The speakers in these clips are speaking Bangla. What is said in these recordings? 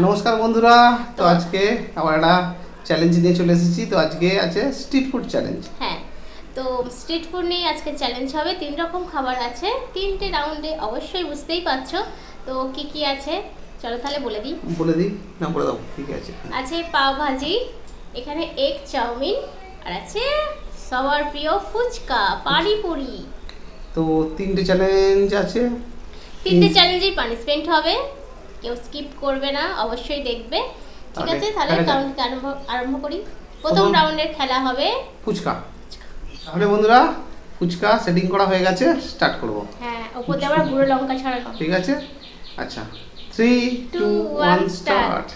নমস্কার বন্ধুরা। তো আজকে আবার একটা চ্যালেঞ্জ নিয়ে চলে এসেছি। তো আজকে আছে স্ট্রিট ফুড চ্যালেঞ্জ। হ্যাঁ, তো স্ট্রিট ফুড নিয়ে আজকে চ্যালেঞ্জ হবে। 3 রকম খাবার আছে, 3টে রাউন্ডে। অবশ্যই বুঝতেই পারছো তো কি কি আছে। চলো তাহলে বলে দিই। না বলে দাও ঠিক আছে। আছে পাও ভাজি, এখানে এগ চাউমিন, আর আছে সবার প্রিয় ফুচকা পানিপুরি। তো 3টে চ্যালেঞ্জ আছে। 3টে চ্যালেঞ্জেই পানিশমেন্ট হবে, কেউ স্কিপ করবে না, অবশ্যই দেখবে। ঠিক আছে, তাহলে রাউন্ড আরম্ভ করি। প্রথম রাউন্ডের খেলা হবে ফুচকা। তাহলে বন্ধুরা ফুচকা সেটিং করা হয়ে গেছে, স্টার্ট করব। হ্যাঁ, ওপর দিয়ে আবার গুঁড়ো লঙ্কা ছড়ানো। ঠিক আছে, আচ্ছা 3 2 1 স্টার্ট।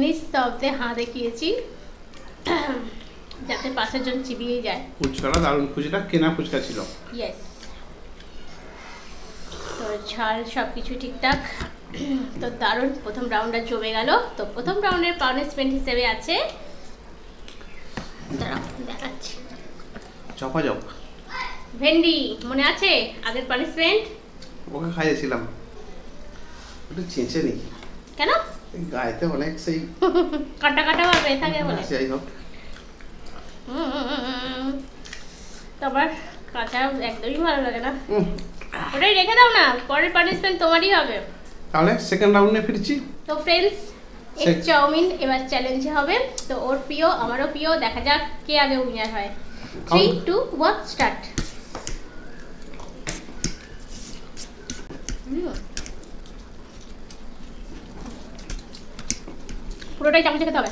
নিঃশব্দে হাঁ দেখিয়েছি যাতে পাশের জন চিবিয়ে যায়। ফুচকাটা দারুণ, ফুচকা কেনা ফুচকা ছিল। ইয়েস, তো ঝাল সব কিছু ঠিকঠাক। তো দারুণ, প্রথম রাউন্ডটা জমে গেল। তো প্রথম রাউন্ডের পানিশমেন্ট হিসেবে আছে, দাঁড়াও দেখাচ্ছি, চপা চপ ভেন্ডি। মনে আছে আগের পানিশমেন্ট? ওকে খাইয়েছিলাম, একটু চেঁচে নি। কেন? গায়েতে অনেক সেই কাটা কাটা ভাবে থাকে বলে। যাই হোক, তোমার কাঁচা একদমই ভালো লাগে না, ওটাই রেখে দাও না, পরের পানিশমেন্ট তোমারই হবে। তাহলে সেকেন্ড রাউন্ডে ফিরছি। তো ফ্রেন্ডস, এগ চাউমিন এবার চ্যালেঞ্জে হবে। তো ওর প্রিয়, আমারও প্রিয়, দেখা যাক কে আগে উইনার হয়। 3 2 1 স্টার্ট। পুরোটাই চামচে খেতে হবে।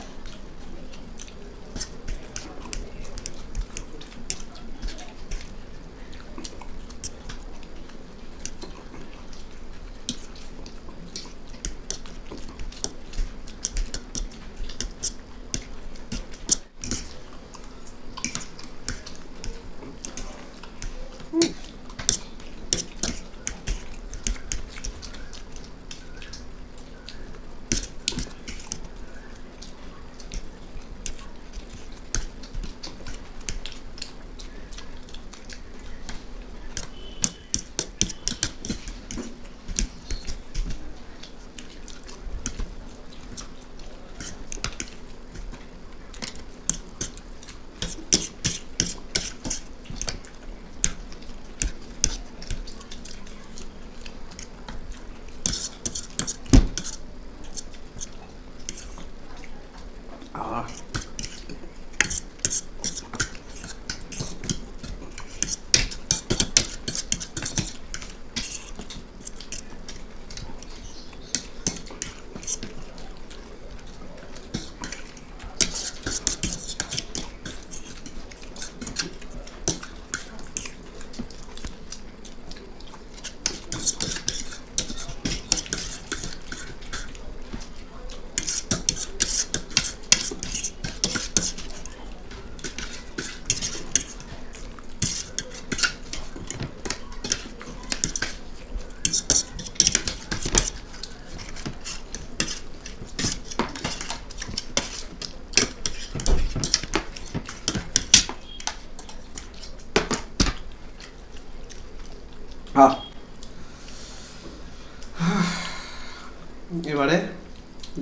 এবারে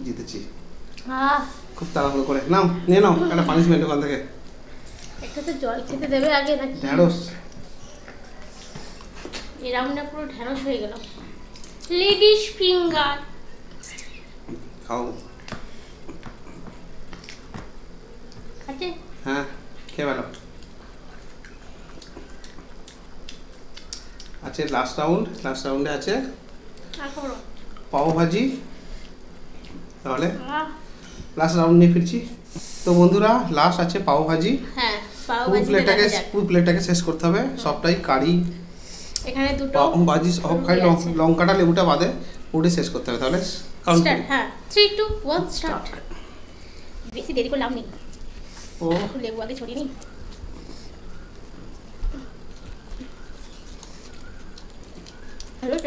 জিতেছি। খুব তাড়াহুড়ো করে নাও, নিয়ে নাও একটা পানিশমেন্ট ওখান থেকে। একটু তো জল খেতে দেবে আগে নাকি? ঢ্যাঁড়স। এই রাউন্ডটা পুরো ঢ্যাঁড়স হয়ে গেল। Ladies finger. খাও। আছে হ্যাঁ খেয়ে ভালো আছে। লাস্ট রাউন্ডে আছে পাও ভাজি। তাহলে লাস্ট রাউন্ড নিয়ে ফিরছি। তো বন্ধুরা লাস্ট আছে পাও ভাজি। হ্যাঁ পাও পুরো প্লেটটাকে শেষ করতে হবে সবটাই, কারি এখানে দুটো পাও ভাজি সব খাই, লঙ্কাটা লেবুটা বাদে পুরোটা শেষ করতে হবে। তাহলে কাউন্ট করি। হ্যাঁ 3 2 1 স্টার্ট। বেশি দেরি করলাম নি। ও লেবু আগে ছড়িয়ে নি। হ্যালো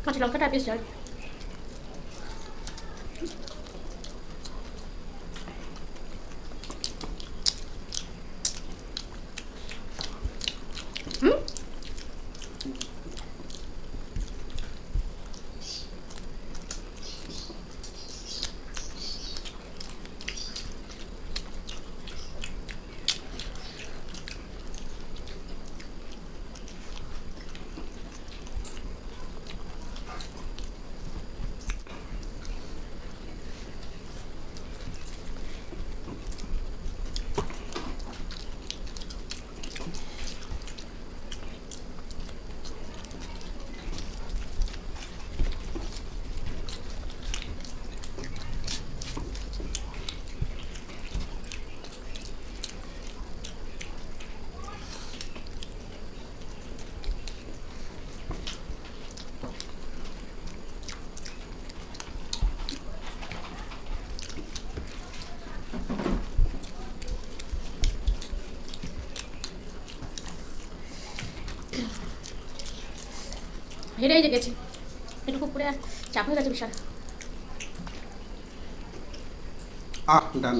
কাঁচা লঙ্কাটা বেশ ঝাল। হেরেই গেছি, এটুকু পুরো চাপ হয়ে গেছে বিশাল। ডান।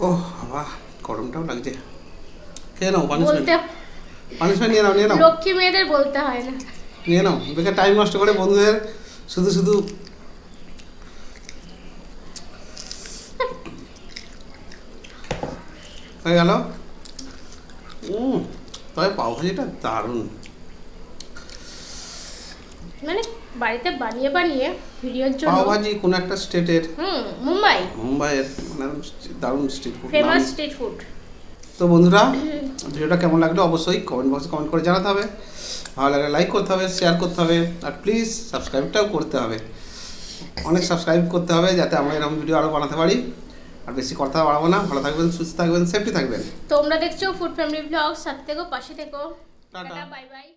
ও বাবা গরমটাও লাগছে। খেয়ে নাও পানিশমেন্ট নিয়ে নাও। লক্ষ্মী মেয়েদের বলতে হয় না, নিয়ে নাও। বেকার টাইম নষ্ট করে বন্ধুদের শুধু হয়ে গেল। তবে পাও ভাজিটা দারুণ। মানে বাড়িতে বানিয়ে ভিডিওর জন্য। পাও ভাজি কোন একটা স্টেটের, মুম্বাইয়ের মানে দারুণ street food, famous street food. তো বন্ধুরা ভিডিওটা কেমন লাগলো অবশ্যই কমেন্ট বক্সে কমেন্ট করে জানাতে হবে। ভালো লাগলে লাইক করতে হবে, শেয়ার করতে হবে, আর প্লিজ সাবস্ক্রাইবটাও করতে হবে। অনেক সাবস্ক্রাইব করতে হবে যাতে আমরা এরকম ভিডিও আরও বানাতে পারি। আর বেশি কথা বাড়াবো না। ভালো থাকবেন, সুস্থ থাকবেন, সেফটি থাকবেন। তোমরা দেখছো ফুড ফ্যামিলি ব্লগ, সাথে থেকো, পাশে থেকো। Tata, bye bye.